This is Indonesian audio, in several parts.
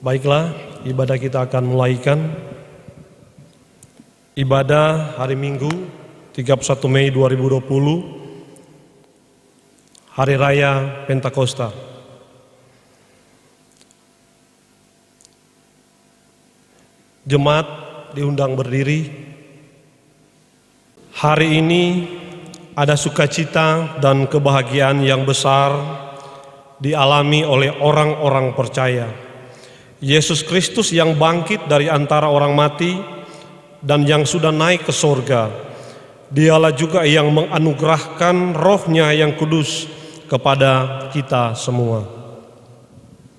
Baiklah, ibadah kita akan mulaikan. Ibadah hari Minggu 31 Mei 2020, Hari Raya Pentakosta. Jemaat diundang berdiri. Hari ini ada sukacita dan kebahagiaan yang besar dialami oleh orang-orang percaya. Yesus Kristus yang bangkit dari antara orang mati dan yang sudah naik ke sorga, Dialah juga yang menganugerahkan Roh-Nya yang kudus kepada kita semua.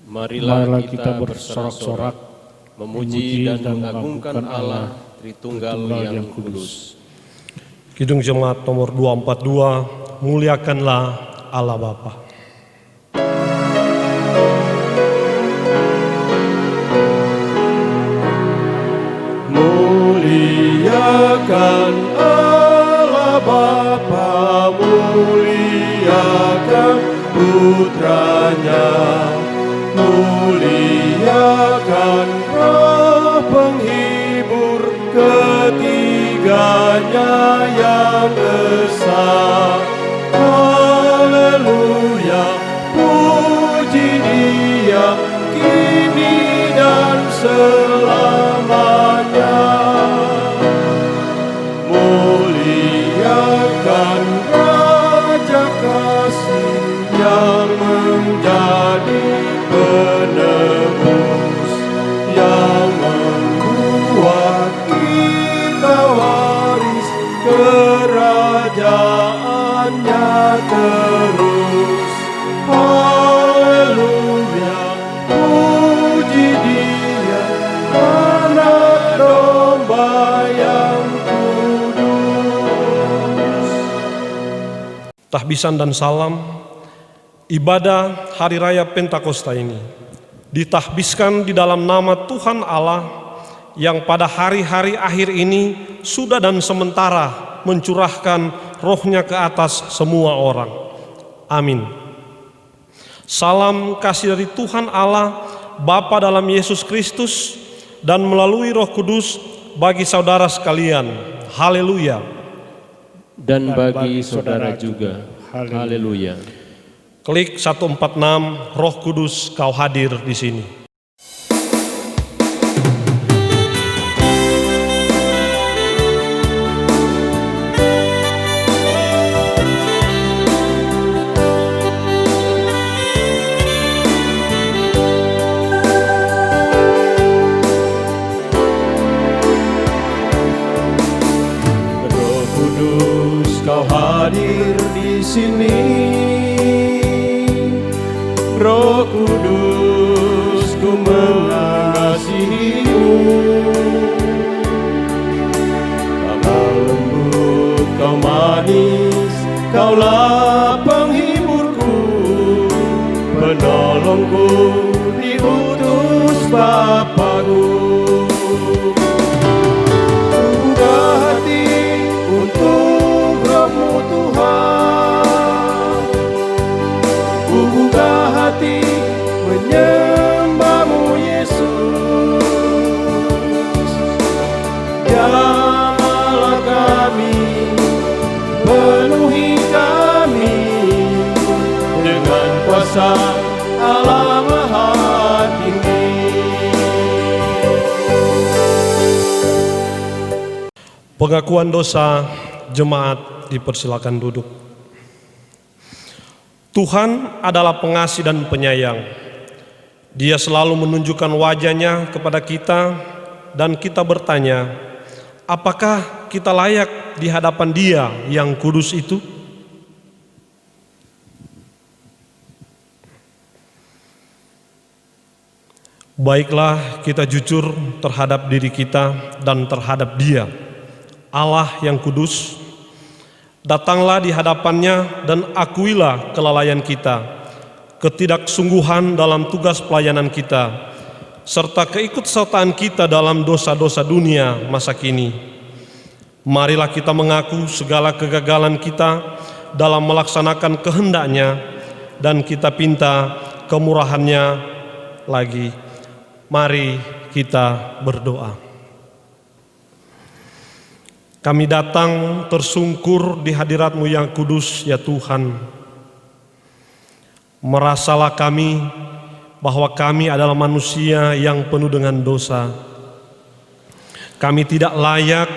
Marilah kita bersorak-sorak, memuji dan mengagungkan Allah Tritunggal yang kudus. Kidung Jemaat nomor 242, muliakanlah Allah Bapa. Muliakan Allah Bapa, muliakan Putranya, muliakan Roh penghibur ketiganya yang esa. Haleluya, puji Dia kini dan selamanya. Muliakan Raja Kasih yang menjadi penebus, yang membuat kita waris kerajaannya terus. Haleluya, puji Dia, Anak Domba yang kudus. Tahbisan dan salam. Ibadah Hari Raya Pentakosta ini ditahbiskan di dalam nama Tuhan Allah yang pada hari-hari akhir ini sudah dan sementara mencurahkan Roh-Nya ke atas semua orang. Amin. Salam kasih dari Tuhan Allah Bapa dalam Yesus Kristus dan melalui Roh Kudus bagi saudara sekalian. Haleluya. Dan bagi saudara juga. Haleluya. Klik 146, Roh Kudus Kau hadir di sini. Roh Kudus Kau hadir di sini. Roh Kudus, ku mengasihi-Mu. Kau lembut, Kau manis, Kaulah penghiburku, penolongku, diutus Bapa-Ku. Buka hati untuk Roh-Mu Tuhan, buka hati menyembah-Mu Yesus. Jamahlah kami, penuhi kami dengan kuasa Allah Maha Tinggi. Pengakuan dosa, jemaat dipersilakan duduk. Tuhan adalah pengasih dan penyayang. Dia selalu menunjukkan wajah-Nya kepada kita dan kita bertanya, apakah kita layak di hadapan Dia yang kudus itu? Baiklah kita jujur terhadap diri kita dan terhadap Dia, Allah yang kudus. Datanglah di hadapan-Nya dan akuilah kelalaian kita, ketidaksungguhan dalam tugas pelayanan kita, serta keikutsertaan kita dalam dosa-dosa dunia masa kini. Marilah kita mengaku segala kegagalan kita dalam melaksanakan kehendak-Nya dan kita pinta kemurahan-Nya lagi. Mari kita berdoa. Kami datang tersungkur di hadirat-Mu yang kudus, ya Tuhan. Merasalah kami bahwa kami adalah manusia yang penuh dengan dosa. Kami tidak layak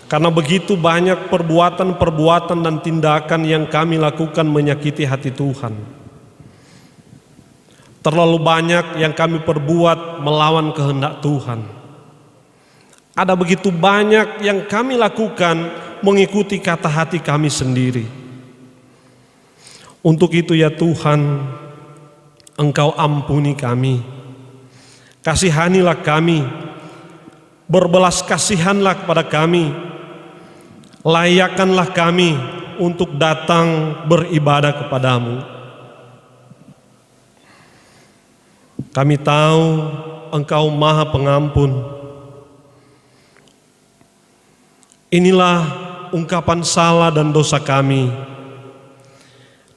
karena begitu banyak perbuatan-perbuatan dan tindakan yang kami lakukan menyakiti hati Tuhan. Terlalu banyak yang kami perbuat melawan kehendak Tuhan. Ada begitu banyak yang kami lakukan mengikuti kata hati kami sendiri. Untuk itu ya Tuhan, Engkau ampuni kami. Kasihanilah kami. Berbelas kasihanlah kepada kami. Layakkanlah kami untuk datang beribadah kepadamu. Kami tahu Engkau Maha Pengampun. Inilah ungkapan salah dan dosa kami.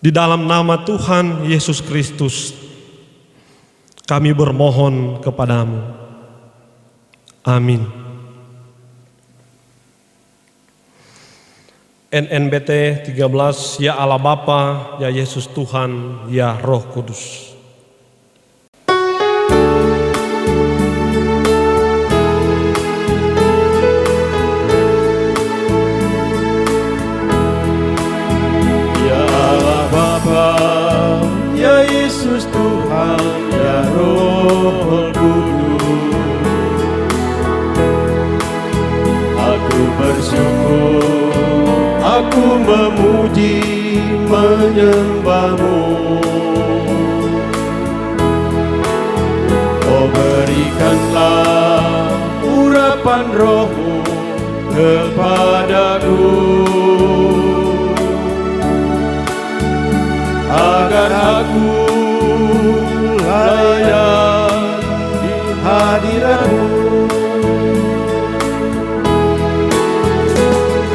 Di dalam nama Tuhan Yesus Kristus, kami bermohon kepadamu. Amin. NNBT 13, ya Allah Bapa, ya Yesus Tuhan, ya Roh Kudus. Ya Yesus Tuhan, ya Roh Kudus, aku bersyukur, aku memuji, menyembah-Mu. Oh, berikanlah urapan Roh-Mu kepadaku, agar aku layak di hadirat-Mu.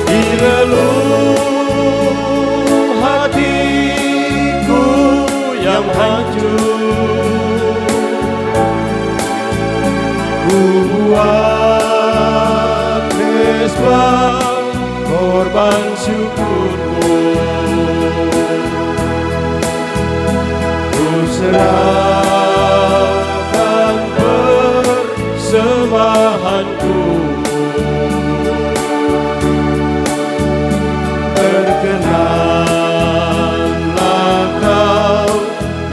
Di relung hatiku yang hancur, ku buat mezbah korban syukur-Mu. Serahkan persembahanku, berkenanlah Kau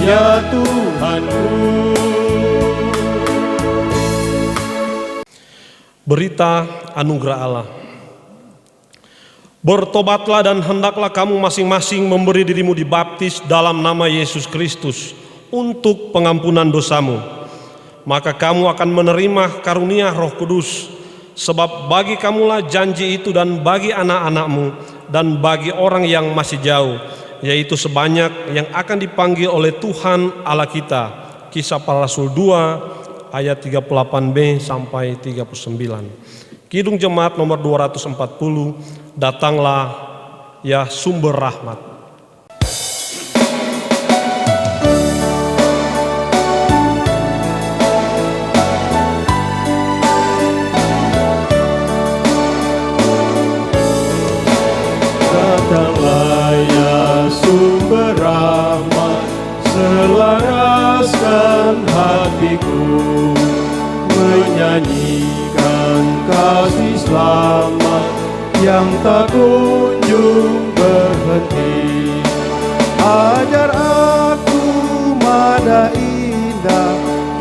ya Tuhanku. Berita anugerah Allah. Bertobatlah dan hendaklah kamu masing-masing memberi dirimu dibaptis dalam nama Yesus Kristus untuk pengampunan dosamu. Maka kamu akan menerima karunia Roh Kudus, sebab bagi kamulah janji itu dan bagi anak-anakmu dan bagi orang yang masih jauh, yaitu sebanyak yang akan dipanggil oleh Tuhan Allah kita. Kisah Para Rasul 2 ayat 38b sampai 39. Kidung Jemaat nomor 240, datanglah ya sumber rahmat. Datanglah ya sumber rahmat, selaraskan hatiku, menyanyikan kasih selamat yang tak kunjung berhenti. Ajar aku mana indah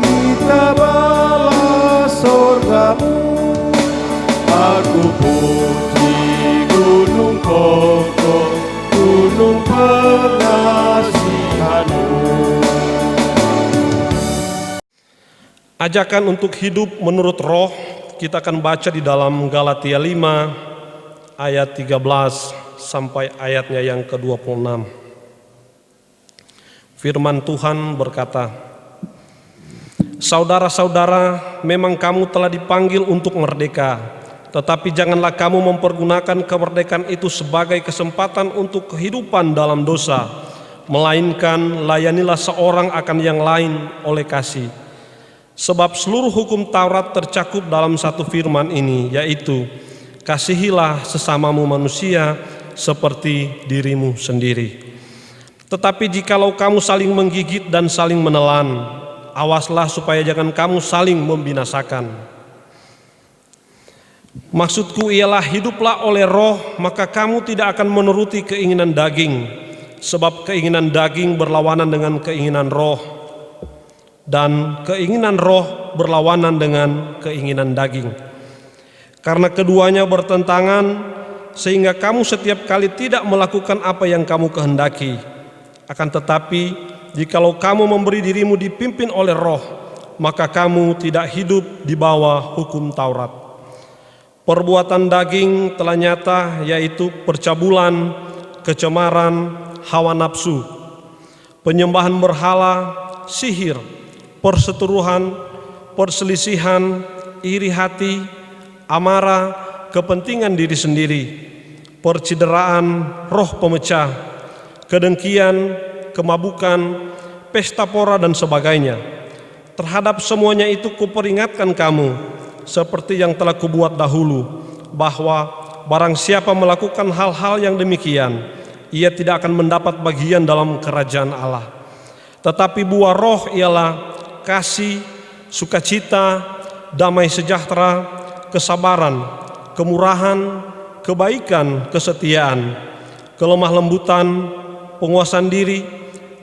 kitab Allah sorgamu. Aku puji gunung kokoh, gunung pengasihan-Mu. Ajakan untuk hidup menurut roh kita akan baca di dalam Galatia 5 ayat 13 sampai ayatnya yang ke-26. Firman Tuhan berkata, "Saudara-saudara, memang kamu telah dipanggil untuk merdeka, tetapi janganlah kamu mempergunakan kemerdekaan itu sebagai kesempatan untuk kehidupan dalam dosa, melainkan layanilah seorang akan yang lain oleh kasih. Sebab seluruh hukum Taurat tercakup dalam satu firman ini, yaitu kasihilah sesamamu manusia seperti dirimu sendiri. Tetapi jikalau kamu saling menggigit dan saling menelan, awaslah supaya jangan kamu saling membinasakan. Maksudku ialah hiduplah oleh roh, maka kamu tidak akan menuruti keinginan daging, sebab keinginan daging berlawanan dengan keinginan roh, dan keinginan roh berlawanan dengan keinginan daging. Karena keduanya bertentangan, sehingga kamu setiap kali tidak melakukan apa yang kamu kehendaki. Akan tetapi, jikalau kamu memberi dirimu dipimpin oleh roh, maka kamu tidak hidup di bawah hukum Taurat. Perbuatan daging telah nyata, yaitu percabulan, kecemaran, hawa nafsu, penyembahan berhala, sihir, perseteruhan, perselisihan, iri hati, amarah, kepentingan diri sendiri, percideraan, roh pemecah, kedengkian, kemabukan, pesta pora dan sebagainya. Terhadap semuanya itu kuperingatkan kamu, seperti yang telah kubuat dahulu, bahwa barang siapa melakukan hal-hal yang demikian, ia tidak akan mendapat bagian dalam kerajaan Allah. Tetapi buah roh ialah kasih, sukacita, damai sejahtera, kesabaran, kemurahan, kebaikan, kesetiaan, kelemah lembutan, penguasaan diri.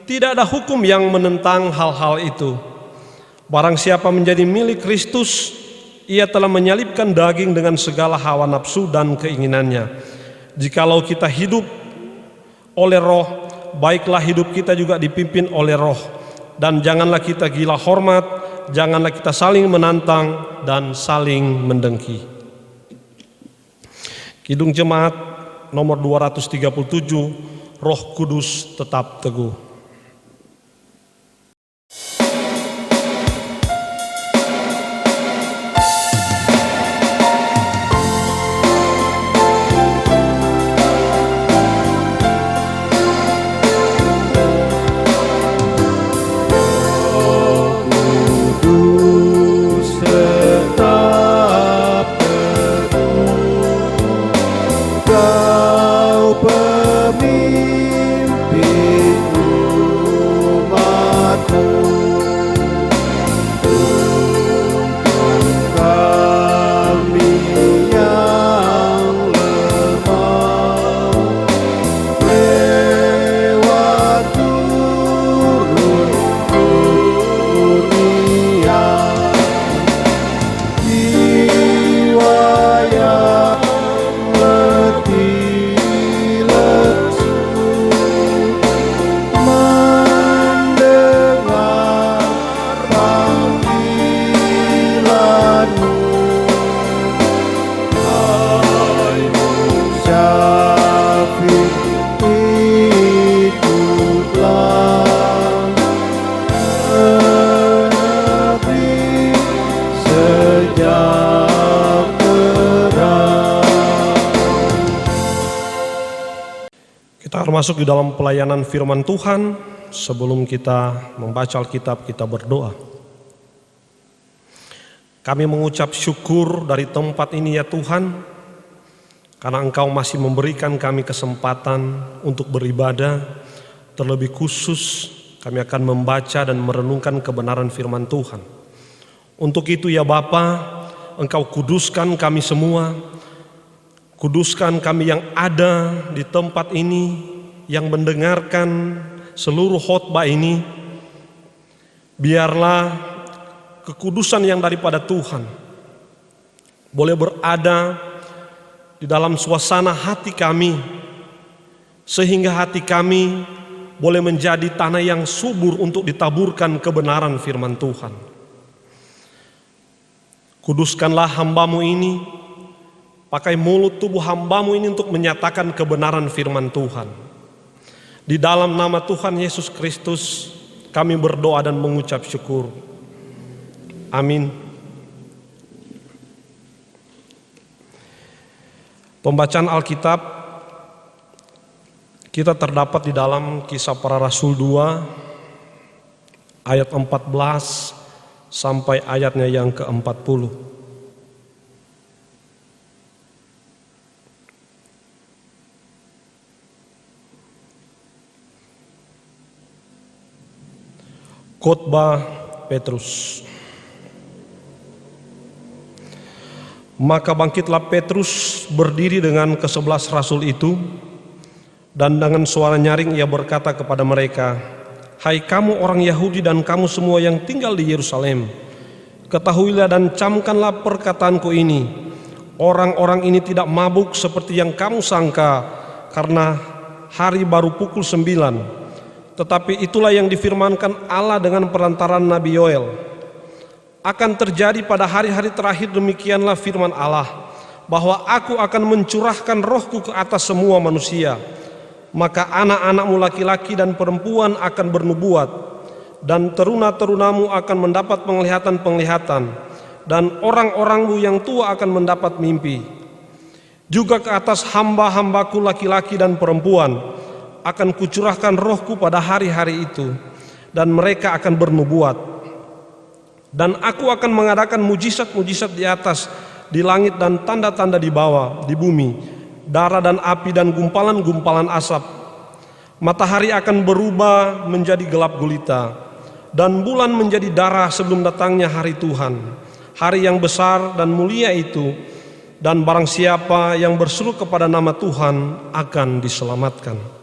Tidak ada hukum yang menentang hal-hal itu. Barang siapa menjadi milik Kristus, ia telah menyalibkan daging dengan segala hawa nafsu dan keinginannya. Jikalau kita hidup oleh roh, baiklah hidup kita juga dipimpin oleh roh. Dan janganlah kita gila hormat, janganlah kita saling menantang dan saling mendengki. Kidung Jemaat nomor 237, Roh Kudus tetap teguh. Masuk di dalam pelayanan firman Tuhan. Sebelum kita membaca Alkitab, kita berdoa. Kami mengucap syukur dari tempat ini ya Tuhan, karena Engkau masih memberikan kami kesempatan untuk beribadah. Terlebih khusus kami akan membaca dan merenungkan kebenaran firman Tuhan. Untuk itu ya Bapa, Engkau kuduskan kami semua, kuduskan kami yang ada di tempat ini, yang mendengarkan seluruh khotbah ini. Biarlah kekudusan yang daripada Tuhan boleh berada di dalam suasana hati kami, sehingga hati kami boleh menjadi tanah yang subur untuk ditaburkan kebenaran firman Tuhan. Kuduskanlah hamba-Mu ini, pakai mulut tubuh hamba-Mu ini untuk menyatakan kebenaran firman Tuhan. Di dalam nama Tuhan Yesus Kristus kami berdoa dan mengucap syukur. Amin. Pembacaan Alkitab kita terdapat di dalam Kisah Para Rasul 2 ayat 14 sampai ayatnya yang ke-40. Khotbah Petrus. Maka bangkitlah Petrus berdiri dengan ke-11 rasul itu, dan dengan suara nyaring ia berkata kepada mereka, "Hai kamu orang Yahudi dan kamu semua yang tinggal di Yerusalem, ketahuilah dan camkanlah perkataanku ini. Orang-orang ini tidak mabuk seperti yang kamu sangka, karena hari baru pukul 9. Tetapi itulah yang difirmankan Allah dengan perantaran Nabi Yoel. Akan terjadi pada hari-hari terakhir, demikianlah firman Allah, bahwa aku akan mencurahkan rohku ke atas semua manusia. Maka anak-anakmu laki-laki dan perempuan akan bernubuat, dan teruna-terunamu akan mendapat penglihatan-penglihatan, dan orang-orangmu yang tua akan mendapat mimpi. Juga ke atas hamba-hambaku laki-laki dan perempuan akan kucurahkan rohku pada hari-hari itu, dan mereka akan bernubuat. Dan aku akan mengadakan mujizat-mujizat di atas, di langit, dan tanda-tanda di bawah, di bumi, darah dan api dan gumpalan-gumpalan asap. Matahari akan berubah menjadi gelap gulita, dan bulan menjadi darah sebelum datangnya hari Tuhan, hari yang besar dan mulia itu. Dan barang siapa yang berseru kepada nama Tuhan akan diselamatkan.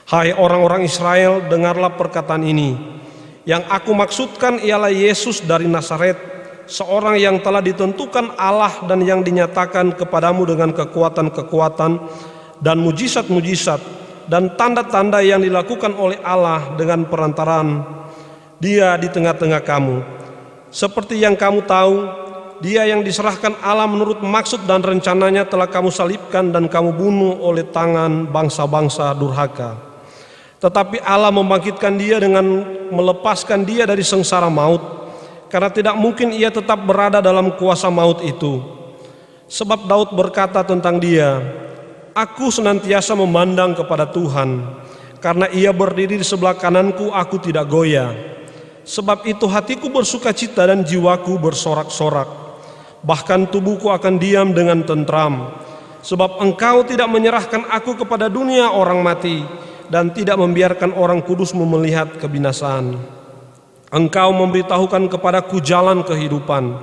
Hai orang-orang Israel, dengarlah perkataan ini. Yang aku maksudkan ialah Yesus dari Nazaret, seorang yang telah ditentukan Allah dan yang dinyatakan kepadamu dengan kekuatan-kekuatan dan mujizat-mujizat dan tanda-tanda yang dilakukan oleh Allah dengan perantaraan Dia di tengah-tengah kamu. Seperti yang kamu tahu, Dia yang diserahkan Allah menurut maksud dan rencananya telah kamu salibkan dan kamu bunuh oleh tangan bangsa-bangsa durhaka. Tetapi Allah membangkitkan Dia dengan melepaskan Dia dari sengsara maut, karena tidak mungkin Ia tetap berada dalam kuasa maut itu. Sebab Daud berkata tentang Dia, "Aku senantiasa memandang kepada Tuhan, karena Ia berdiri di sebelah kananku, aku tidak goyah. Sebab itu hatiku bersukacita dan jiwaku bersorak-sorak. Bahkan tubuhku akan diam dengan tentram. Sebab Engkau tidak menyerahkan aku kepada dunia orang mati, dan tidak membiarkan orang kudus-Mu melihat kebinasaan. Engkau memberitahukan kepadaku jalan kehidupan.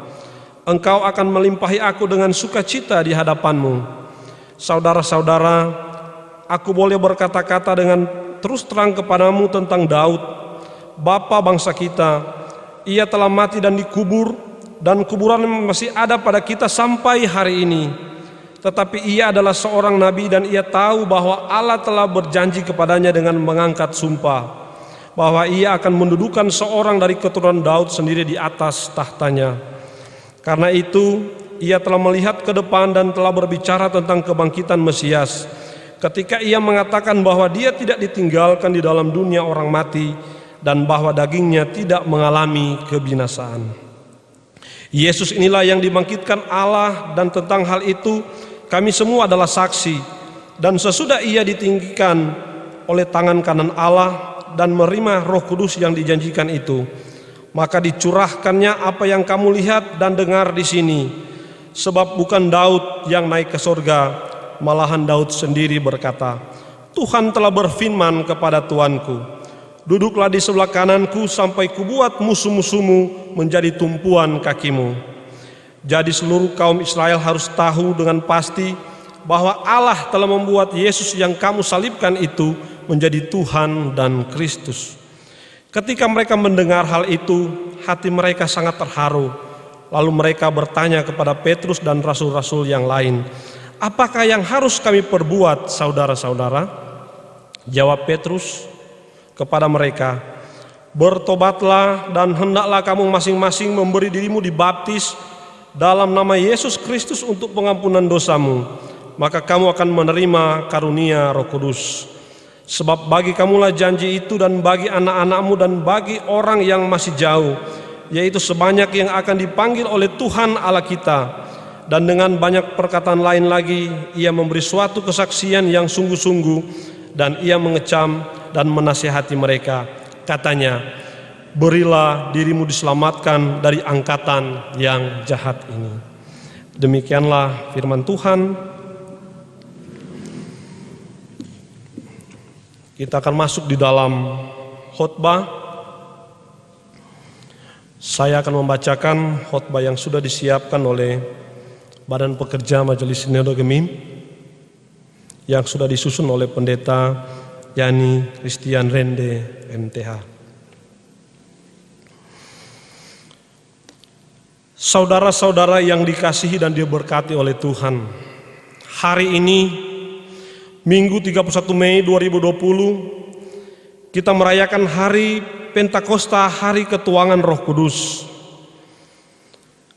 Engkau akan melimpahi aku dengan sukacita di hadapan-Mu. Saudara-saudara, aku boleh berkata-kata dengan terus terang kepadamu tentang Daud, bapa bangsa kita. Ia telah mati dan dikubur, dan kuburan masih ada pada kita sampai hari ini. Tetapi ia adalah seorang nabi, dan ia tahu bahwa Allah telah berjanji kepadanya dengan mengangkat sumpah, bahwa ia akan mendudukan seorang dari keturunan Daud sendiri di atas tahtanya. Karena itu ia telah melihat ke depan dan telah berbicara tentang kebangkitan Mesias, ketika ia mengatakan bahwa dia tidak ditinggalkan di dalam dunia orang mati, dan bahwa dagingnya tidak mengalami kebinasaan. Yesus inilah yang dibangkitkan Allah, dan tentang hal itu kami semua adalah saksi. Dan sesudah ia ditinggikan oleh tangan kanan Allah dan menerima Roh Kudus yang dijanjikan itu, maka dicurahkannya apa yang kamu lihat dan dengar di sini. Sebab bukan Daud yang naik ke surga, malahan Daud sendiri berkata, "Tuhan telah berfirman kepada Tuanku, duduklah di sebelah kananku sampai kubuat musuh-musuhmu menjadi tumpuan kakimu." Jadi seluruh kaum Israel harus tahu dengan pasti bahwa Allah telah membuat Yesus yang kamu salibkan itu menjadi Tuhan dan Kristus. Ketika mereka mendengar hal itu, hati mereka sangat terharu. Lalu mereka bertanya kepada Petrus dan rasul-rasul yang lain, "Apakah yang harus kami perbuat, saudara-saudara?" Jawab Petrus kepada mereka, "Bertobatlah dan hendaklah kamu masing-masing memberi dirimu dibaptis dalam nama Yesus Kristus untuk pengampunan dosamu, maka kamu akan menerima karunia Roh Kudus. Sebab bagi kamulah janji itu, dan bagi anak-anakmu, dan bagi orang yang masih jauh, yaitu sebanyak yang akan dipanggil oleh Tuhan Allah kita." Dan dengan banyak perkataan lain lagi, ia memberi suatu kesaksian yang sungguh-sungguh, dan ia mengecam dan menasihati mereka. Katanya, berilah dirimu diselamatkan dari angkatan yang jahat ini. Demikianlah firman Tuhan. Kita akan masuk di dalam khotbah. Saya akan membacakan khotbah yang sudah disiapkan oleh Badan Pekerja Majelis Sinode Gemim, yang sudah disusun oleh Pendeta Yani Christian Rende MTH. Saudara-saudara yang dikasihi dan diberkati oleh Tuhan, hari ini Minggu 31 Mei 2020 kita merayakan hari Pentakosta, hari ketuangan Roh Kudus.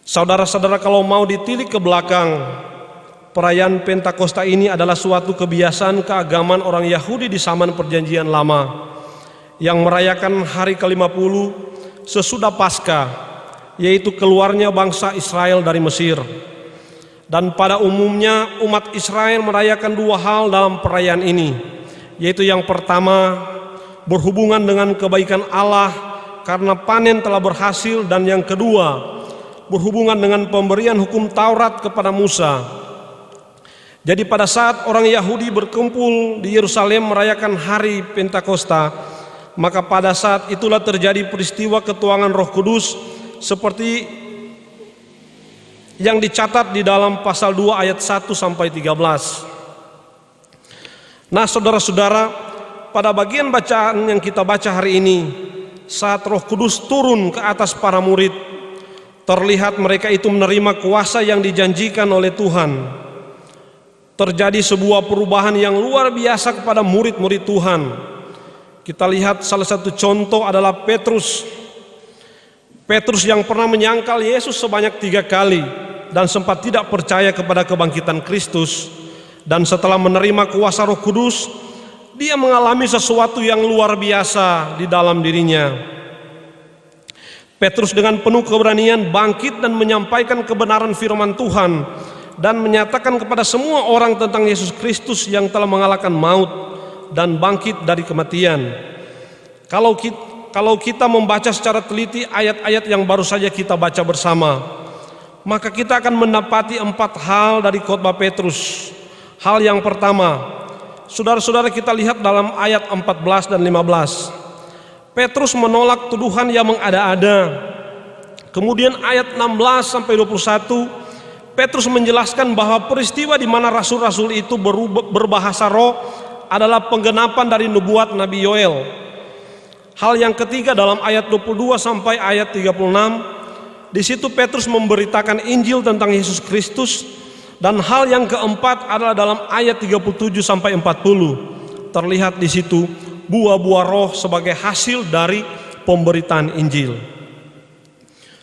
Saudara-saudara, kalau mau ditilik ke belakang, perayaan Pentakosta ini adalah suatu kebiasaan keagamaan orang Yahudi di zaman Perjanjian Lama yang merayakan hari ke-50 sesudah Paskah, yaitu keluarnya bangsa Israel dari Mesir. Dan pada umumnya umat Israel merayakan dua hal dalam perayaan ini, yaitu yang pertama berhubungan dengan kebaikan Allah karena panen telah berhasil, dan yang kedua berhubungan dengan pemberian hukum Taurat kepada Musa. Jadi pada saat orang Yahudi berkumpul di Yerusalem merayakan hari Pentakosta, maka pada saat itulah terjadi peristiwa ketuangan Roh Kudus seperti yang dicatat di dalam pasal 2 ayat 1 sampai 13. Nah, saudara-saudara, pada bagian bacaan yang kita baca hari ini, saat Roh Kudus turun ke atas para murid, terlihat mereka itu menerima kuasa yang dijanjikan oleh Tuhan. Terjadi sebuah perubahan yang luar biasa kepada murid-murid Tuhan. Kita lihat salah satu contoh adalah Petrus yang pernah menyangkal Yesus sebanyak 3 kali dan sempat tidak percaya kepada kebangkitan Kristus. Dan setelah menerima kuasa Roh Kudus, dia mengalami sesuatu yang luar biasa di dalam dirinya. Petrus dengan penuh keberanian bangkit dan menyampaikan kebenaran firman Tuhan dan menyatakan kepada semua orang tentang Yesus Kristus yang telah mengalahkan maut dan bangkit dari kematian. Kalau kita membaca secara teliti ayat-ayat yang baru saja kita baca bersama, maka kita akan mendapati 4 hal dari khotbah Petrus. Hal yang pertama, saudara-saudara, kita lihat dalam ayat 14 dan 15. Petrus menolak tuduhan yang mengada-ada. Kemudian ayat 16 sampai 21, Petrus menjelaskan bahwa peristiwa di mana rasul-rasul itu berbahasa roh adalah penggenapan dari nubuat Nabi Yoel. Hal yang ketiga dalam ayat 22 sampai ayat 36, di situ Petrus memberitakan Injil tentang Yesus Kristus. Dan hal yang keempat adalah dalam ayat 37 sampai 40. Terlihat di situ buah-buah roh sebagai hasil dari pemberitaan Injil.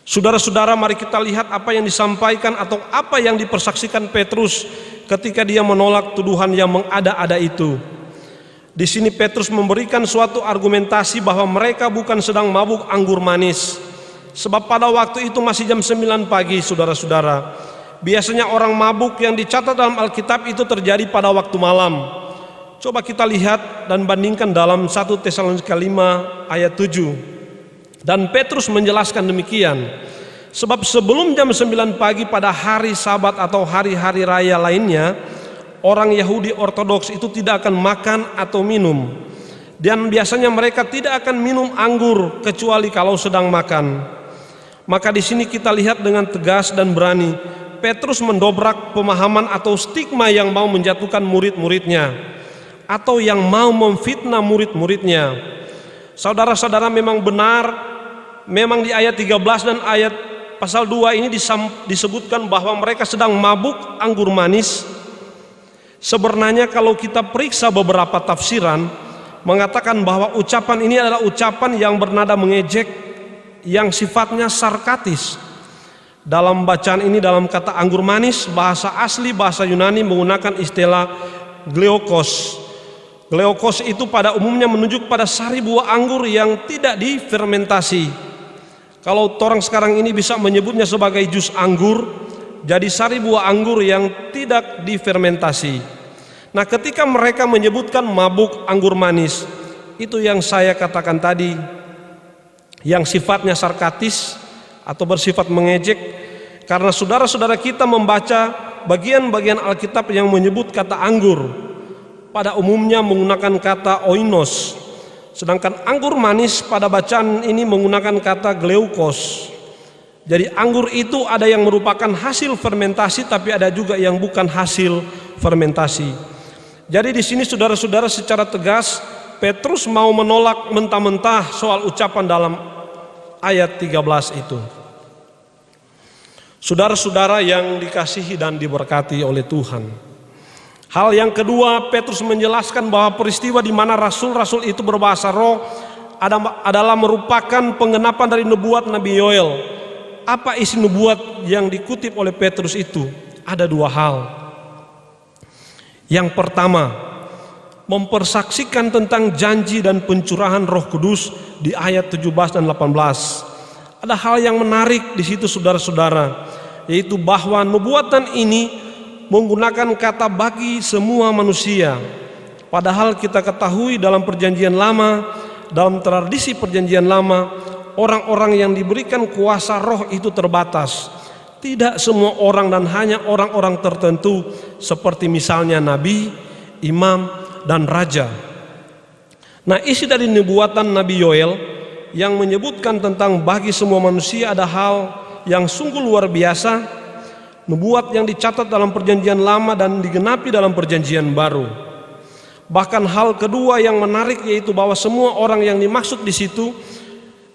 Saudara-saudara, mari kita lihat apa yang disampaikan atau apa yang dipersaksikan Petrus ketika dia menolak tuduhan yang mengada-ada itu. Di sini Petrus memberikan suatu argumentasi bahwa mereka bukan sedang mabuk anggur manis. Sebab pada waktu itu masih jam 9 pagi, saudara-saudara. Biasanya orang mabuk yang dicatat dalam Alkitab itu terjadi pada waktu malam. Coba kita lihat dan bandingkan dalam 1 Tesalonika 5 ayat 7. Dan Petrus menjelaskan demikian. Sebab sebelum jam 9 pagi pada hari Sabat atau hari-hari raya lainnya, orang Yahudi Ortodoks itu tidak akan makan atau minum. Dan biasanya mereka tidak akan minum anggur kecuali kalau sedang makan. Maka di sini kita lihat dengan tegas dan berani Petrus mendobrak pemahaman atau stigma yang mau menjatuhkan murid-muridnya atau yang mau memfitnah murid-muridnya. Saudara-saudara, memang benar, memang di ayat 13 dan ayat pasal 2 ini disebutkan bahwa mereka sedang mabuk anggur manis. Sebenarnya kalau kita periksa beberapa tafsiran mengatakan bahwa ucapan ini adalah ucapan yang bernada mengejek, yang sifatnya sarkastis. Dalam bacaan ini, dalam kata anggur manis, bahasa asli bahasa Yunani menggunakan istilah gleokos. Gleokos itu pada umumnya menunjuk pada sari buah anggur yang tidak difermentasi. Kalau orang sekarang ini bisa menyebutnya sebagai jus anggur, jadi sari buah anggur yang tidak difermentasi. Nah, ketika mereka menyebutkan mabuk anggur manis, itu yang saya katakan tadi, yang sifatnya sarkastis atau bersifat mengejek, karena saudara-saudara kita membaca bagian-bagian Alkitab yang menyebut kata anggur pada umumnya menggunakan kata oinos, sedangkan anggur manis pada bacaan ini menggunakan kata gleukos. Jadi anggur itu ada yang merupakan hasil fermentasi, tapi ada juga yang bukan hasil fermentasi. Jadi di sini saudara-saudara secara tegas Petrus mau menolak mentah-mentah soal ucapan dalam ayat 13 itu. Saudara-saudara yang dikasihi dan diberkati oleh Tuhan. Hal yang kedua, Petrus menjelaskan bahwa peristiwa di mana rasul-rasul itu berbahasa roh adalah merupakan penggenapan dari nubuat Nabi Yoel. Apa isi nubuat yang dikutip oleh Petrus itu? Ada dua hal. Yang pertama, mempersaksikan tentang janji dan pencurahan Roh Kudus di ayat 17 dan 18. Ada hal yang menarik di situ saudara-saudara, yaitu bahwa nubuatan ini menggunakan kata bagi semua manusia. Padahal kita ketahui dalam perjanjian lama, dalam tradisi perjanjian lama, orang-orang yang diberikan kuasa roh itu terbatas. Tidak semua orang dan hanya orang-orang tertentu seperti misalnya nabi, imam, dan raja. Nah, isi dari nubuatan Nabi Yoel yang menyebutkan tentang bagi semua manusia ada hal yang sungguh luar biasa. Nubuat yang dicatat dalam perjanjian lama dan digenapi dalam perjanjian baru. Bahkan hal kedua yang menarik yaitu bahwa semua orang yang dimaksud di situ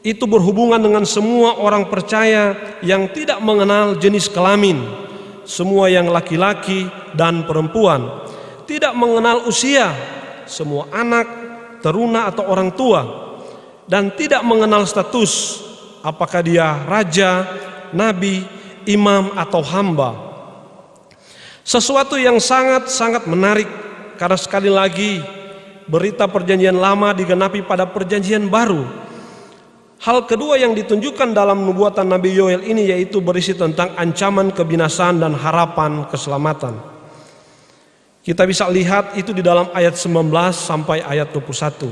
itu berhubungan dengan semua orang percaya yang tidak mengenal jenis kelamin, semua yang laki-laki dan perempuan, tidak mengenal usia, semua anak, teruna atau orang tua, dan tidak mengenal status, apakah dia raja, nabi, imam atau hamba. Sesuatu yang sangat-sangat menarik, karena sekali lagi berita perjanjian lama digenapi pada perjanjian baru. Hal kedua yang ditunjukkan dalam nubuatan Nabi Yoel ini yaitu berisi tentang ancaman kebinasaan dan harapan keselamatan. Kita bisa lihat itu di dalam ayat 19 sampai ayat 21.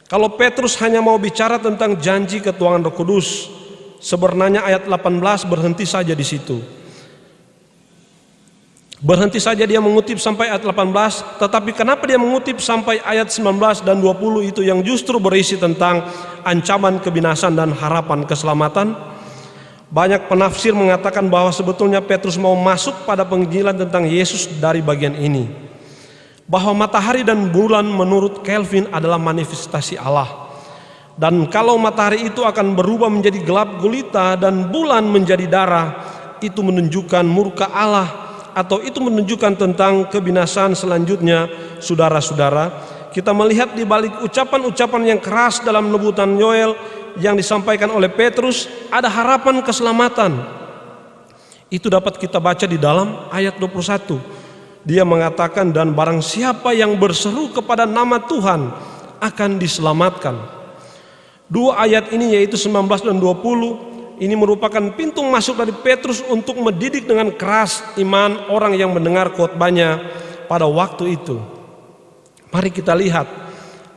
Kalau Petrus hanya mau bicara tentang janji ketuhanan Roh Kudus, sebenarnya ayat 18 berhenti saja di situ. Berhenti saja dia mengutip sampai ayat 18, tetapi kenapa dia mengutip sampai ayat 19 dan 20 itu yang justru berisi tentang ancaman kebinasaan dan harapan keselamatan? Banyak penafsir mengatakan bahwa sebetulnya Petrus mau masuk pada penginjilan tentang Yesus dari bagian ini. Bahwa matahari dan bulan menurut Calvin adalah manifestasi Allah. Dan kalau matahari itu akan berubah menjadi gelap gulita dan bulan menjadi darah, itu menunjukkan murka Allah, atau itu menunjukkan tentang kebinasaan selanjutnya. Saudara-saudara, kita melihat di balik ucapan-ucapan yang keras dalam nubuatan Yoel yang disampaikan oleh Petrus, ada harapan keselamatan. Itu dapat kita baca di dalam ayat 21. Dia mengatakan, dan barang siapa yang berseru kepada nama Tuhan akan diselamatkan. Dua ayat ini yaitu 19 dan 20 ini merupakan pintu masuk dari Petrus untuk mendidik dengan keras iman orang yang mendengar khotbahnya pada waktu itu. Mari kita lihat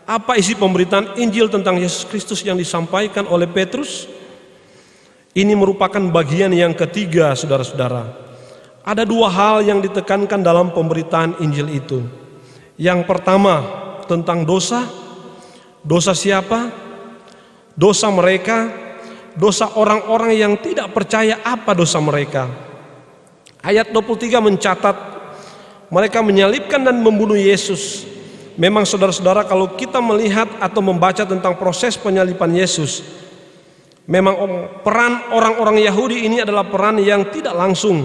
apa isi pemberitaan Injil tentang Yesus Kristus yang disampaikan oleh Petrus. Ini merupakan bagian yang ketiga, saudara-saudara. Ada dua hal yang ditekankan dalam pemberitaan Injil itu. Yang pertama tentang dosa. Dosa siapa? Dosa mereka. Dosa orang-orang yang tidak percaya apa dosa mereka. Ayat 23 mencatat mereka menyalibkan dan membunuh Yesus. Memang saudara-saudara, kalau kita melihat atau membaca tentang proses penyaliban Yesus, memang peran orang-orang Yahudi ini adalah peran yang tidak langsung.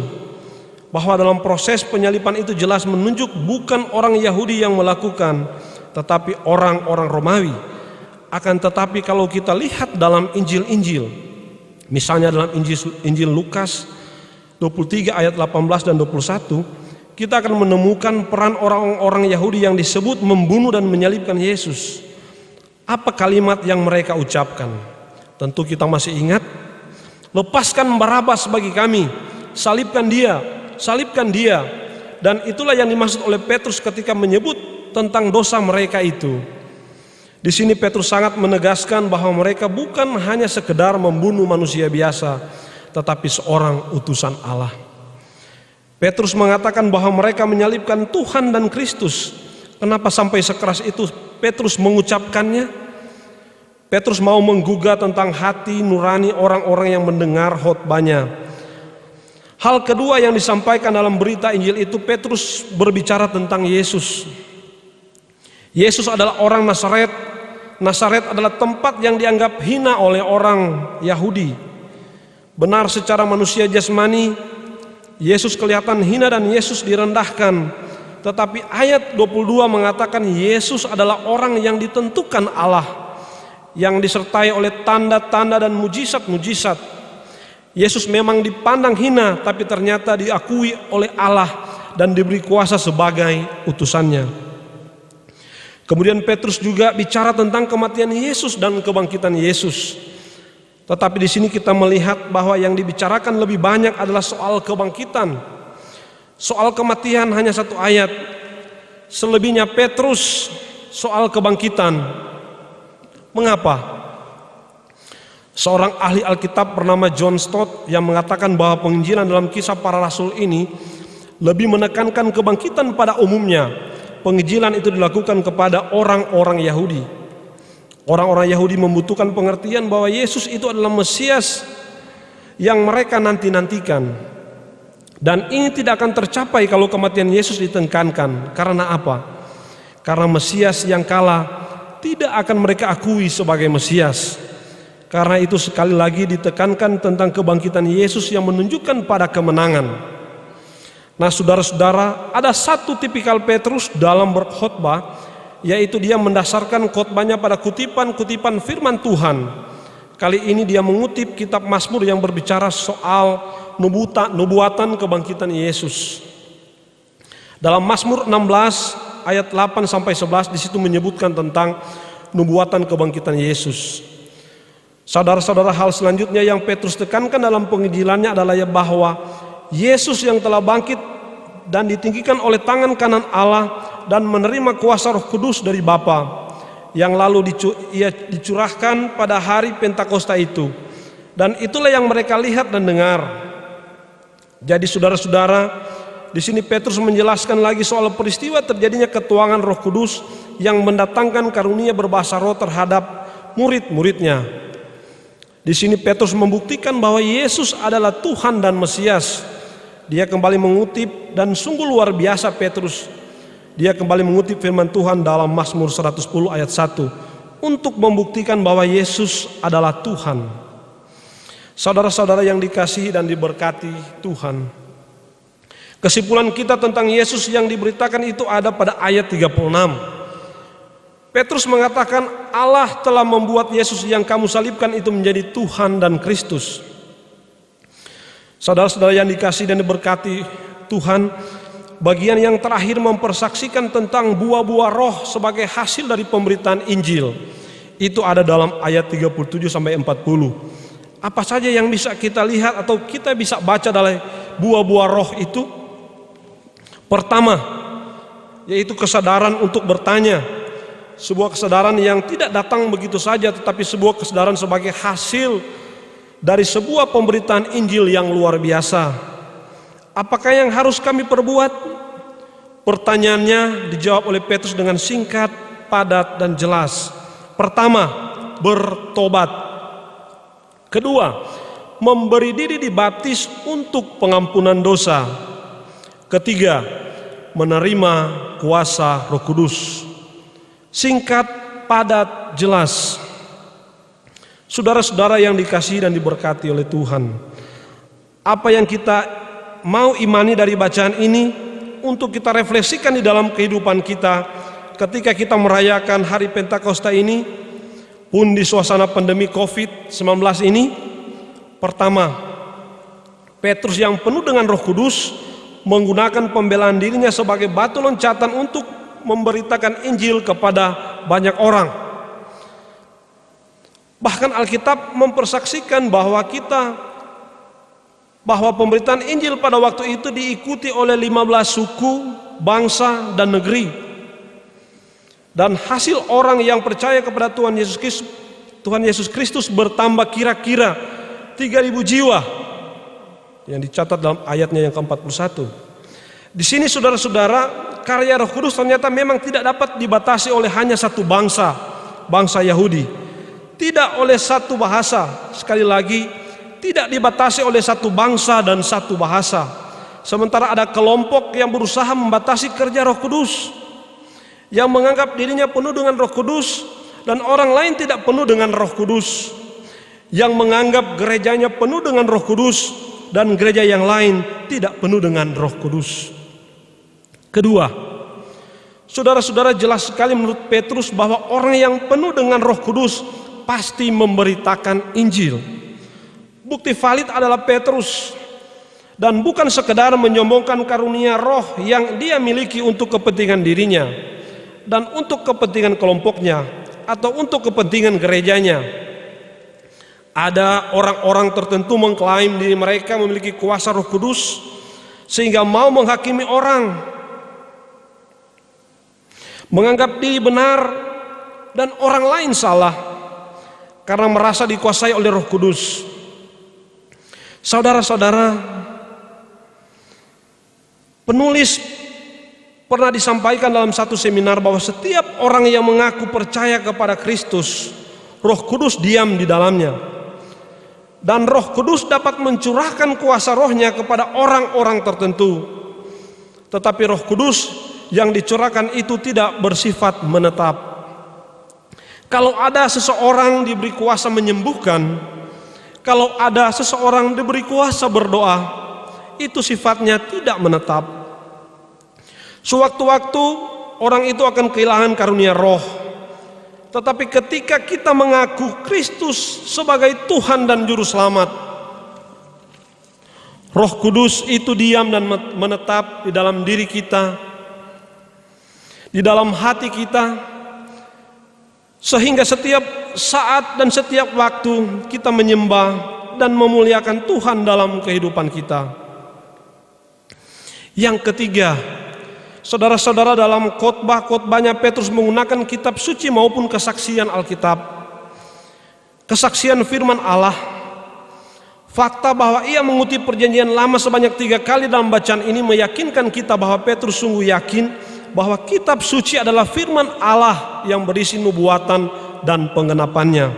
Bahwa dalam proses penyaliban itu jelas menunjuk bukan orang Yahudi yang melakukan, tetapi orang-orang Romawi. Akan tetapi kalau kita lihat dalam Injil-Injil, misalnya dalam Injil Lukas 23 ayat 18 dan 21, kita akan menemukan peran orang-orang Yahudi yang disebut membunuh dan menyalibkan Yesus. Apa kalimat yang mereka ucapkan? Tentu kita masih ingat, lepaskan Barabas bagi kami, salibkan dia, salibkan dia. Dan itulah yang dimaksud oleh Petrus ketika menyebut tentang dosa mereka itu. Di sini Petrus sangat menegaskan bahwa mereka bukan hanya sekedar membunuh manusia biasa, tetapi seorang utusan Allah. Petrus mengatakan bahwa mereka menyalibkan Tuhan dan Kristus. Kenapa sampai sekeras itu Petrus mengucapkannya? Petrus mau menggugah tentang hati nurani orang-orang yang mendengar khotbahnya. Hal kedua yang disampaikan dalam berita Injil itu, Petrus berbicara tentang Yesus. Yesus adalah orang Nazaret. Nazaret adalah tempat yang dianggap hina oleh orang Yahudi. Benar secara manusia jasmani, Yesus kelihatan hina dan Yesus direndahkan. Tetapi ayat 22 mengatakan Yesus adalah orang yang ditentukan Allah, yang disertai oleh tanda-tanda dan mujizat-mujizat. Yesus memang dipandang hina, tapi ternyata diakui oleh Allah dan diberi kuasa sebagai utusannya. Kemudian Petrus juga bicara tentang kematian Yesus dan kebangkitan Yesus. Tetapi di sini kita melihat bahwa yang dibicarakan lebih banyak adalah soal kebangkitan. Soal kematian hanya satu ayat. Selebihnya Petrus soal kebangkitan. Mengapa? Seorang ahli Alkitab bernama John Stott yang mengatakan bahwa penginjilan dalam Kisah Para Rasul ini lebih menekankan kebangkitan pada umumnya. Penginjilan itu dilakukan kepada orang-orang Yahudi. Orang-orang Yahudi membutuhkan pengertian bahwa Yesus itu adalah Mesias yang mereka nanti-nantikan. Dan ini tidak akan tercapai kalau kematian Yesus ditekankan. Karena apa? Karena Mesias yang kalah tidak akan mereka akui sebagai Mesias. Karena itu sekali lagi ditekankan tentang kebangkitan Yesus yang menunjukkan pada kemenangan. Nah saudara-saudara, ada satu tipikal Petrus dalam berkhotbah, yaitu dia mendasarkan khotbahnya pada kutipan-kutipan firman Tuhan. Kali ini dia mengutip kitab Mazmur yang berbicara soal nubuatan kebangkitan Yesus. Dalam Mazmur 16 ayat 8 sampai 11 di situ menyebutkan tentang nubuatan kebangkitan Yesus. Saudara-saudara, hal selanjutnya yang Petrus tekankan dalam penginjilannya adalah bahwa Yesus yang telah bangkit dan ditinggikan oleh tangan kanan Allah dan menerima kuasa Roh Kudus dari Bapa, yang lalu ia dicurahkan pada hari Pentakosta itu, dan itulah yang mereka lihat dan dengar. Jadi saudara-saudara, di sini Petrus menjelaskan lagi soal peristiwa terjadinya ketuangan Roh Kudus yang mendatangkan karunia berbahasa roh terhadap murid-muridnya. Di sini Petrus membuktikan bahwa Yesus adalah Tuhan dan Mesias. Dia kembali mengutip, dan sungguh luar biasa Petrus. Dia kembali mengutip firman Tuhan dalam Mazmur 110 ayat 1 untuk membuktikan bahwa Yesus adalah Tuhan. Saudara-saudara yang dikasihi dan diberkati Tuhan, kesimpulan kita tentang Yesus yang diberitakan itu ada pada ayat 36. Petrus mengatakan Allah telah membuat Yesus yang kamu salibkan itu menjadi Tuhan dan Kristus. Saudara-saudara yang dikasihi dan diberkati Tuhan, bagian yang terakhir mempersaksikan tentang buah-buah roh sebagai hasil dari pemberitaan Injil. Itu ada dalam ayat 37 sampai 40. Apa saja yang bisa kita lihat atau kita bisa baca dari buah-buah roh itu? Pertama, yaitu kesadaran untuk bertanya. Sebuah kesadaran yang tidak datang begitu saja, tetapi sebuah kesadaran sebagai hasil dari sebuah pemberitaan Injil yang luar biasa. Apakah yang harus kami perbuat? Pertanyaannya dijawab oleh Petrus dengan singkat, padat, dan jelas. Pertama, bertobat. Kedua, memberi diri dibaptis untuk pengampunan dosa. Ketiga, menerima kuasa Roh Kudus. Singkat, padat, jelas. Saudara-saudara yang dikasihi dan diberkati oleh Tuhan, apa yang kita mau imani dari bacaan ini untuk kita refleksikan di dalam kehidupan kita ketika kita merayakan hari Pentakosta ini pun di suasana pandemi COVID-19 ini. Pertama, Petrus yang penuh dengan Roh Kudus menggunakan pembelaan dirinya sebagai batu loncatan untuk memberitakan Injil kepada banyak orang. Bahkan Alkitab mempersaksikan bahwa pemberitaan Injil pada waktu itu diikuti oleh 15 suku, bangsa, dan negeri. Dan hasil orang yang percaya kepada Tuhan Yesus Kristus bertambah kira-kira 3.000 jiwa yang dicatat dalam ayatnya yang ke-41. Di sini saudara-saudara, karya Roh Kudus ternyata memang tidak dapat dibatasi oleh hanya satu bangsa Yahudi. Tidak oleh satu bahasa, sekali lagi tidak dibatasi oleh satu bangsa dan satu bahasa. Sementara ada kelompok yang berusaha membatasi kerja Roh Kudus, yang menganggap dirinya penuh dengan Roh Kudus dan orang lain tidak penuh dengan Roh Kudus, yang menganggap gerejanya penuh dengan Roh Kudus dan gereja yang lain tidak penuh dengan Roh Kudus. Kedua, saudara-saudara, jelas sekali menurut Petrus bahwa orang yang penuh dengan Roh Kudus pasti memberitakan Injil. Bukti valid adalah Petrus, dan bukan sekedar menyombongkan karunia roh yang dia miliki untuk kepentingan dirinya dan untuk kepentingan kelompoknya atau untuk kepentingan gerejanya. Ada orang-orang tertentu mengklaim diri mereka memiliki kuasa Roh Kudus sehingga mau menghakimi orang, menganggap diri benar dan orang lain salah karena merasa dikuasai oleh Roh Kudus. Saudara-saudara, penulis pernah disampaikan dalam satu seminar bahwa setiap orang yang mengaku percaya kepada Kristus, Roh Kudus diam di dalamnya. Dan Roh Kudus dapat mencurahkan kuasa rohnya kepada orang-orang tertentu. Tetapi Roh Kudus yang dicurahkan itu tidak bersifat menetap. Kalau ada seseorang diberi kuasa menyembuhkan, kalau ada seseorang diberi kuasa berdoa, itu sifatnya tidak menetap. Sewaktu-waktu orang itu akan kehilangan karunia roh. Tetapi ketika kita mengaku Kristus sebagai Tuhan dan Juru Selamat, Roh Kudus itu diam dan menetap di dalam diri kita, di dalam hati kita, sehingga setiap saat dan setiap waktu kita menyembah dan memuliakan Tuhan dalam kehidupan kita. Yang ketiga, saudara-saudara, dalam khotbah-khotbahnya Petrus menggunakan kitab suci maupun kesaksian Alkitab, kesaksian firman Allah. Fakta bahwa ia mengutip perjanjian lama sebanyak 3 kali dalam bacaan ini meyakinkan kita bahwa Petrus sungguh yakin bahwa kitab suci adalah firman Allah yang berisi nubuatan dan penggenapannya.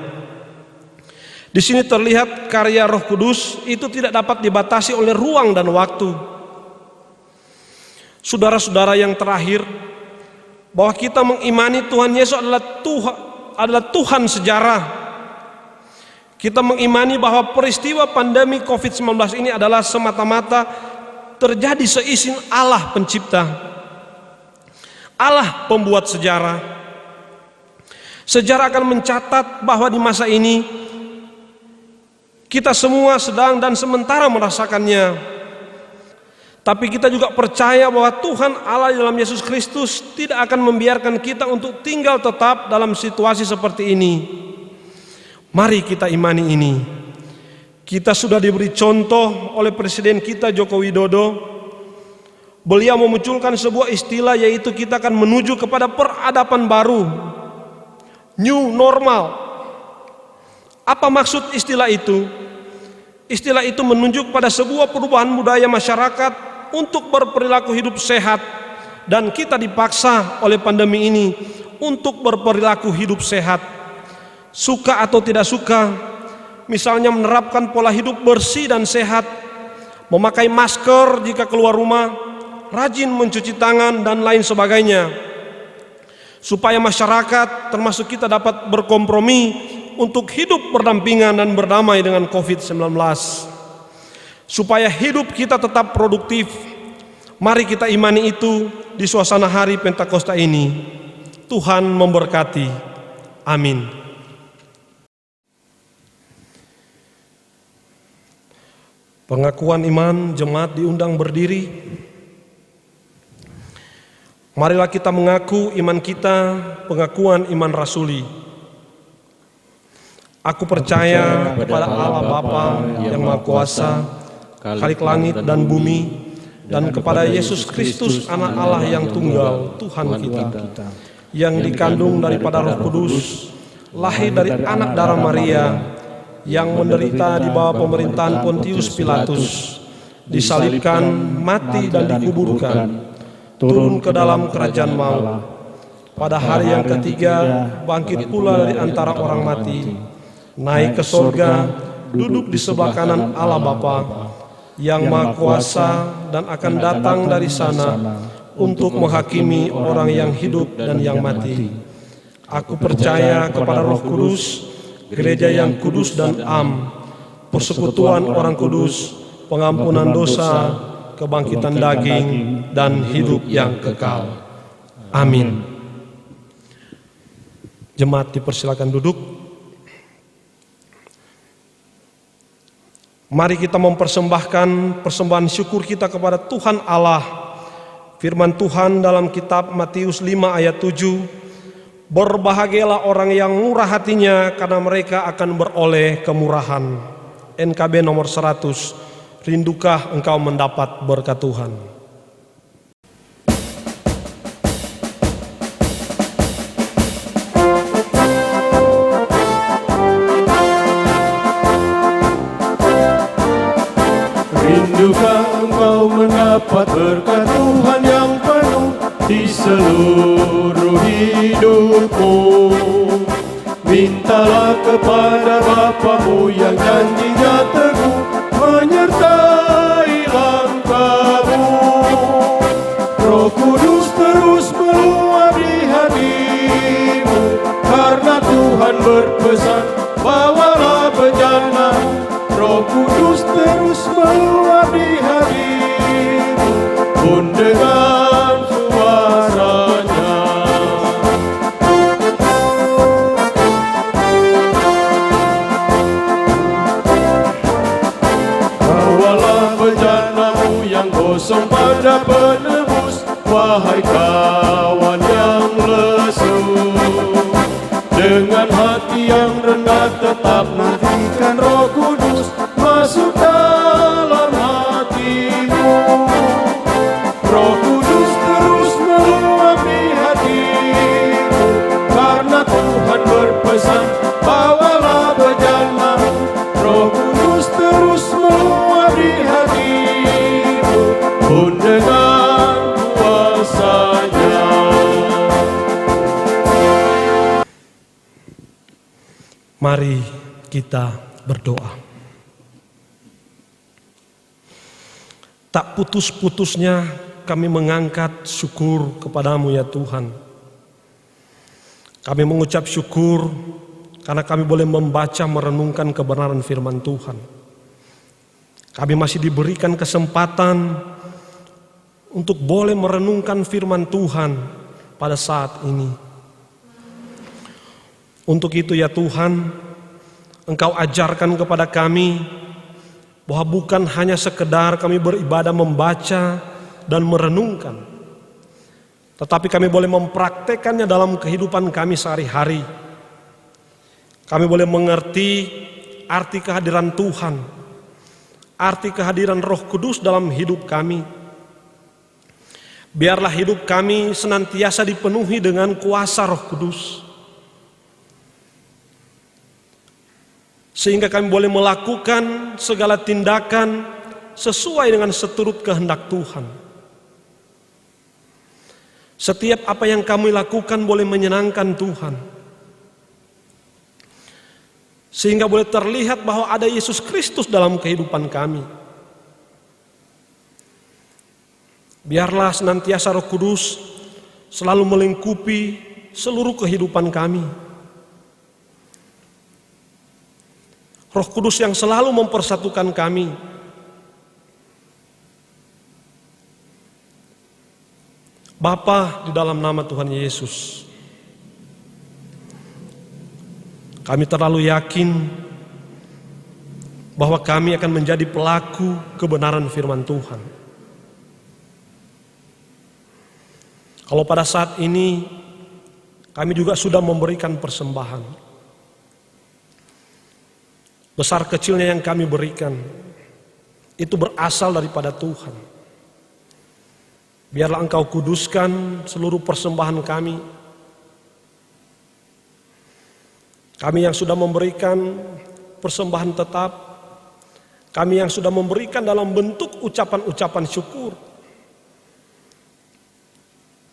Di sini terlihat karya Roh Kudus itu tidak dapat dibatasi oleh ruang dan waktu. Saudara-saudara, yang terakhir, bahwa kita mengimani Tuhan Yesus adalah Tuhan sejarah. Kita mengimani bahwa peristiwa pandemi COVID-19 ini adalah semata-mata terjadi seizin Allah pencipta, Allah pembuat sejarah. Sejarah akan mencatat bahwa di masa ini kita semua sedang dan sementara merasakannya. Tapi kita juga percaya bahwa Tuhan Allah dalam Yesus Kristus tidak akan membiarkan kita untuk tinggal tetap dalam situasi seperti ini. Mari kita imani ini. Kita sudah diberi contoh oleh Presiden kita Joko Widodo. Beliau memunculkan sebuah istilah, yaitu kita akan menuju kepada peradaban baru, new normal. Apa maksud istilah itu? Istilah itu menunjuk pada sebuah perubahan budaya masyarakat untuk berperilaku hidup sehat, dan kita dipaksa oleh pandemi ini untuk berperilaku hidup sehat. Suka atau tidak suka, misalnya menerapkan pola hidup bersih dan sehat, memakai masker jika keluar rumah, rajin mencuci tangan, dan lain sebagainya, supaya masyarakat termasuk kita dapat berkompromi untuk hidup berdampingan dan berdamai dengan COVID-19. Supaya hidup kita tetap produktif, mari kita imani itu di suasana hari Pentakosta ini. Tuhan memberkati. Amin. Pengakuan iman, jemaat diundang berdiri. Marilah kita mengaku iman kita, pengakuan iman rasuli. Aku percaya kepada Allah Bapa yang Maha Kuasa, Khalik langit dan bumi, dan kepada Yesus Kristus Anak Allah yang tunggal, Tuhan kita, yang dikandung daripada Roh Kudus, lahir dari anak darah Maria, yang menderita di bawah pemerintahan Pontius Pilatus, disalibkan, mati dan dikuburkan, turun ke dalam kerajaan maut. Pada hari yang ketiga, bangkit pula dari antara orang mati, naik ke sorga, duduk di sebelah kanan Allah Bapa, yang Maha Kuasa, dan akan datang dari sana untuk menghakimi orang yang hidup dan yang mati. Aku percaya kepada Roh Kudus, gereja yang kudus dan am, persekutuan orang kudus, pengampunan dosa, kebangkitan daging, dan hidup yang kekal. Amin. Jemaat dipersilakan duduk. Mari kita mempersembahkan persembahan syukur kita kepada Tuhan Allah. Firman Tuhan dalam kitab Matius 5 ayat 7, berbahagialah orang yang murah hatinya, karena mereka akan beroleh kemurahan. NKB nomor 100, rindukah engkau mendapat berkat Tuhan? Rindukah engkau mendapat berkat Tuhan yang penuh di seluruh hidupmu? Mintalah kepada Bapamu yang janjinya teguh, menyertai langkahmu. Roh Kudus terus meluapi hatimu, karena Tuhan berpesan, bawalah bejana. Roh Kudus terus meluapi hatimu, pun dengan suaranya. Bawalah bejanamu yang kosong pada penebus, wahai kawan yang lesu. Dengan hati yang rendah tetap nantikan Roh Kudus masuk dalam hatimu. Roh Kudus terus meluapi hatimu, karena Tuhan berpesan, bawalah bejana. Roh Kudus terus meluapi hatimu, pun dengan kuasanya. Mari kita berdoa. Tak putus-putusnya kami mengangkat syukur kepadamu ya Tuhan. Kami mengucap syukur karena kami boleh membaca merenungkan kebenaran firman Tuhan. Kami masih diberikan kesempatan untuk boleh merenungkan firman Tuhan pada saat ini. Untuk itu ya Tuhan, Engkau ajarkan kepada kami bahwa bukan hanya sekedar kami beribadah membaca dan merenungkan, tetapi kami boleh mempraktekannya dalam kehidupan kami sehari-hari. Kami boleh mengerti arti kehadiran Tuhan, arti kehadiran Roh Kudus dalam hidup kami. Biarlah hidup kami senantiasa dipenuhi dengan kuasa Roh Kudus, sehingga kami boleh melakukan segala tindakan sesuai dengan seturut kehendak Tuhan. Setiap apa yang kami lakukan boleh menyenangkan Tuhan, sehingga boleh terlihat bahwa ada Yesus Kristus dalam kehidupan kami. Biarlah senantiasa Roh Kudus selalu melingkupi seluruh kehidupan kami. Roh Kudus yang selalu mempersatukan kami. Bapa, di dalam nama Tuhan Yesus, kami terlalu yakin bahwa kami akan menjadi pelaku kebenaran firman Tuhan. Kalau pada saat ini kami juga sudah memberikan persembahan, besar kecilnya yang kami berikan itu berasal daripada Tuhan. Biarlah Engkau kuduskan seluruh persembahan kami, Kami yang sudah memberikan persembahan tetap, kami yang sudah memberikan dalam bentuk ucapan-ucapan syukur.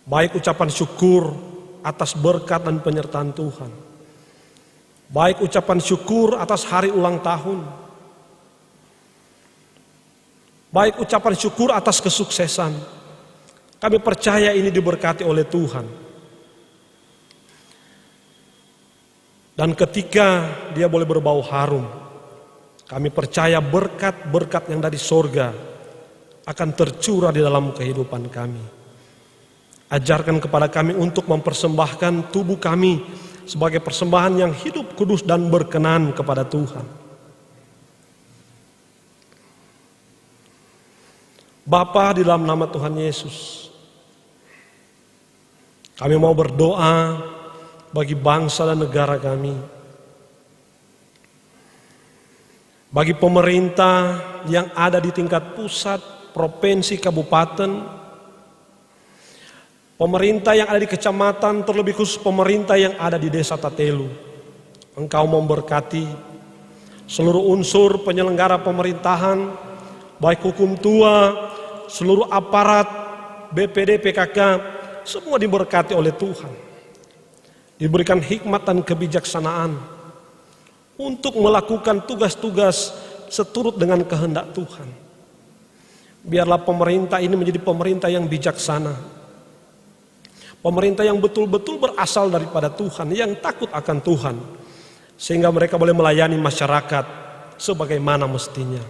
Baik ucapan syukur atas berkat dan penyertaan Tuhan. Baik ucapan syukur atas hari ulang tahun. Baik ucapan syukur atas kesuksesan. Kami percaya ini diberkati oleh Tuhan. Dan ketika dia boleh berbau harum, kami percaya berkat-berkat yang dari sorga akan tercurah di dalam kehidupan kami. Ajarkan kepada kami untuk mempersembahkan tubuh kami sebagai persembahan yang hidup, kudus, dan berkenan kepada Tuhan. Bapa, di dalam nama Tuhan Yesus, kami mau berdoa bagi bangsa dan negara kami. Bagi pemerintah yang ada di tingkat pusat, provinsi, kabupaten, pemerintah yang ada di kecamatan, terlebih khusus pemerintah yang ada di desa Tatelu. Engkau memberkati seluruh unsur penyelenggara pemerintahan, baik hukum tua, seluruh aparat, BPD, PKK, semua diberkati oleh Tuhan. Diberikan hikmat dan kebijaksanaan untuk melakukan tugas-tugas seturut dengan kehendak Tuhan. Biarlah pemerintah ini menjadi pemerintah yang bijaksana. Pemerintah yang betul-betul berasal daripada Tuhan, yang takut akan Tuhan, sehingga mereka boleh melayani masyarakat sebagaimana mestinya.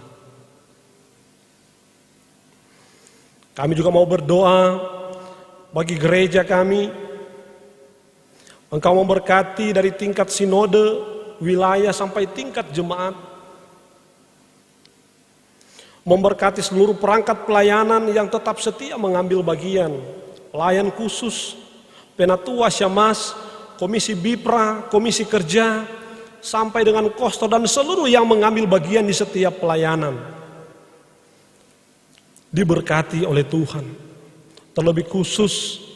Kami juga mau berdoa bagi gereja kami. Engkau memberkati dari tingkat sinode, wilayah sampai tingkat jemaat. Memberkati seluruh perangkat pelayanan yang tetap setia mengambil bagian. Pelayan khusus, Penatua, Syamas, Komisi Bipra, Komisi Kerja, sampai dengan Kosto dan seluruh yang mengambil bagian di setiap pelayanan. Diberkati oleh Tuhan. Terlebih khusus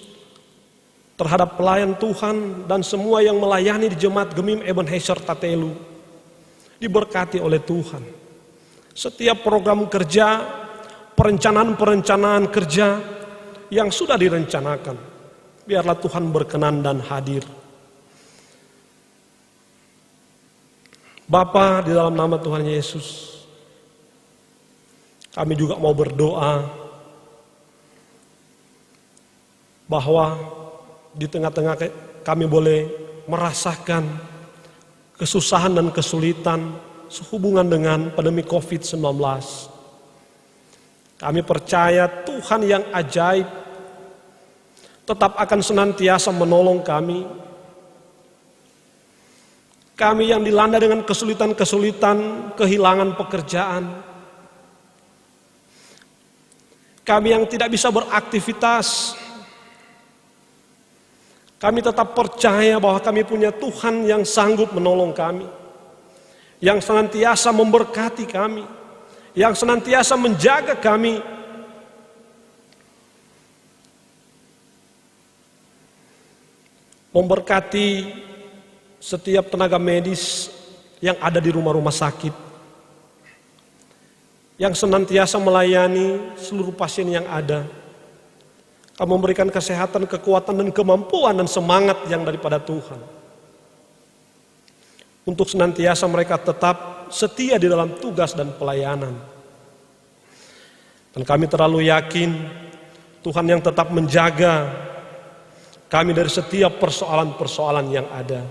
terhadap pelayan Tuhan dan semua yang melayani di Jemaat Gemim Ebenezer Tatelu. Diberkati oleh Tuhan. Setiap program kerja, perencanaan-perencanaan kerja yang sudah direncanakan, biarlah Tuhan berkenan dan hadir. Bapa, di dalam nama Tuhan Yesus, kami juga mau berdoa bahwa di tengah-tengah kami boleh merasakan kesusahan dan kesulitan sehubungan dengan pandemi COVID-19. Kami percaya Tuhan yang ajaib tetap akan senantiasa menolong kami. Kami yang dilanda dengan kesulitan-kesulitan, kehilangan pekerjaan. Kami yang tidak bisa beraktivitas. Kami tetap percaya bahwa kami punya Tuhan yang sanggup menolong kami. Yang senantiasa memberkati kami. Yang senantiasa menjaga kami. Memberkati setiap tenaga medis yang ada di rumah-rumah sakit, yang senantiasa melayani seluruh pasien yang ada. Kau memberikan kesehatan, kekuatan, dan kemampuan dan semangat yang daripada Tuhan, untuk senantiasa mereka tetap setia di dalam tugas dan pelayanan. Dan kami terlalu yakin Tuhan yang tetap menjaga kami dari setiap persoalan-persoalan yang ada.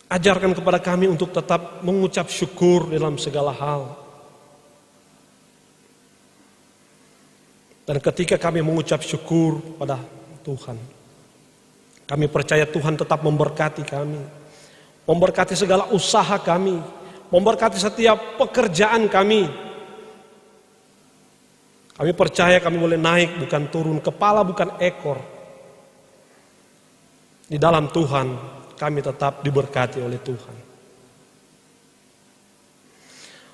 Ajarkan kepada kami untuk tetap mengucap syukur dalam segala hal. Dan ketika kami mengucap syukur pada Tuhan, kami percaya Tuhan tetap memberkati kami. Memberkati segala usaha kami. Memberkati setiap pekerjaan kami. Kami percaya kami boleh naik bukan turun, kepala bukan ekor. Di dalam Tuhan kami tetap diberkati oleh Tuhan.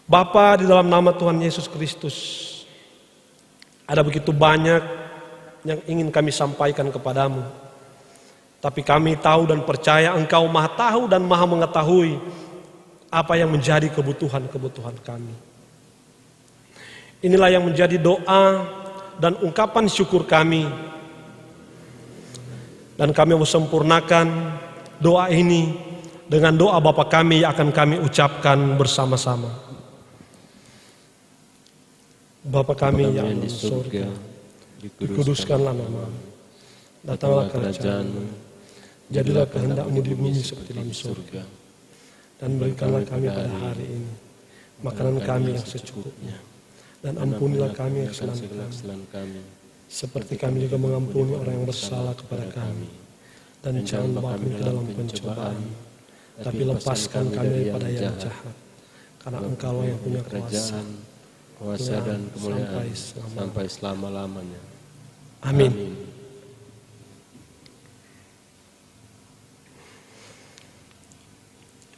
Bapa, di dalam nama Tuhan Yesus Kristus, ada begitu banyak yang ingin kami sampaikan kepadamu. Tapi kami tahu dan percaya Engkau Maha tahu dan Maha mengetahui apa yang menjadi kebutuhan-kebutuhan kami. Inilah yang menjadi doa dan ungkapan syukur kami. Dan kami mau sempurnakan doa ini dengan doa Bapa kami yang akan kami ucapkan bersama-sama. Bapa kami yang di surga, dikuduskanlah namamu, datanglah kerajaan-Mu, jadilah kehendak-Mu di bumi seperti di surga. Dan berikanlah kami pada hari ini makanan kami yang secukupnya. Dan ampunilah kami kesalahan kami, seperti kami juga mengampuni orang yang bersalah kepada kami. Dan jangan bawa kami ke dalam pencobaan, tapi lepaskan kami daripada yang jahat. Karena Engkau yang punya kuasa dan kemuliaan sampai selama-lamanya. Amin.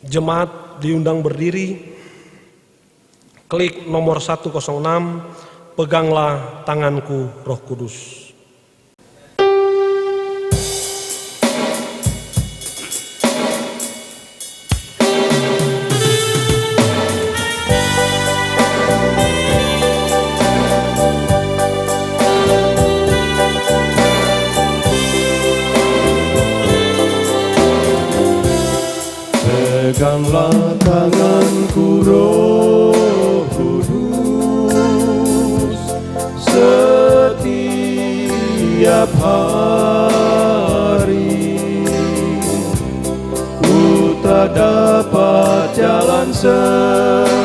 Jemaat diundang berdiri. Klik nomor 106, peganglah tanganku Roh Kudus. Peganglah tanganku Roh Kudus setiap hari. Ku tak dapat jalan sendiri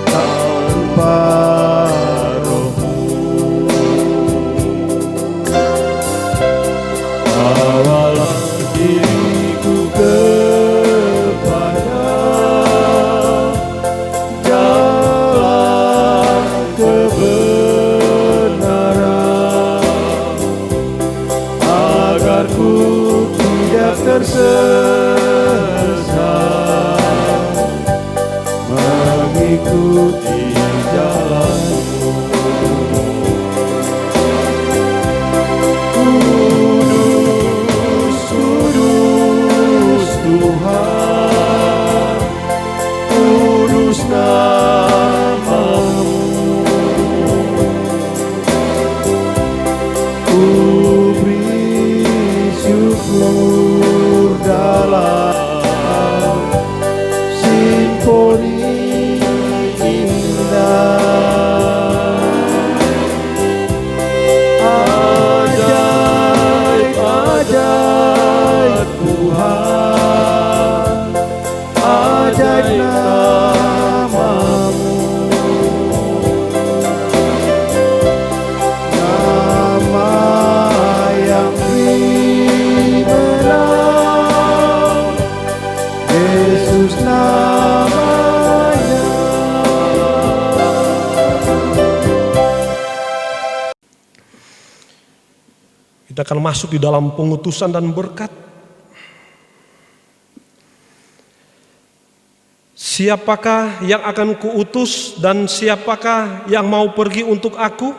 tanpa Roh-Mu. Bawalah diriku kepada jalan kebenaran, agar ku tidak tersesat mengikuti jalan-Mu. Tuhan, kudus nama-Mu. Ku beri syukur dalam simfoni indah. Ajaib-ajaib Tuhan, ajaib nama-Mu, nama yang dimenang, Yesus namanya. Kita akan masuk di dalam pengutusan dan berkat. Siapakah yang akan kuutus dan siapakah yang mau pergi untuk aku?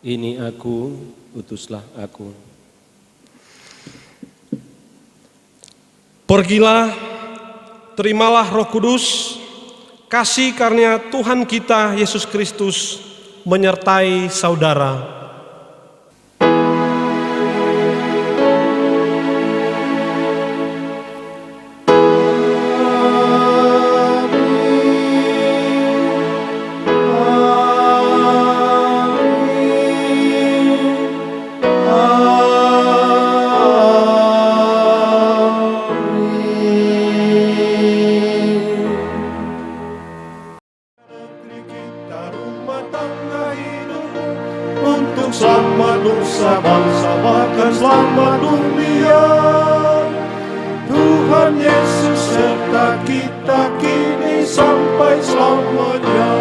Ini aku, utuslah aku. Pergilah, terimalah Roh Kudus, kasih karunia Tuhan kita Yesus Kristus menyertai saudara. Selamat bangsa bangsa bahkan selamat dunia. Tuhan Yesus serta kita kini sampai selamanya.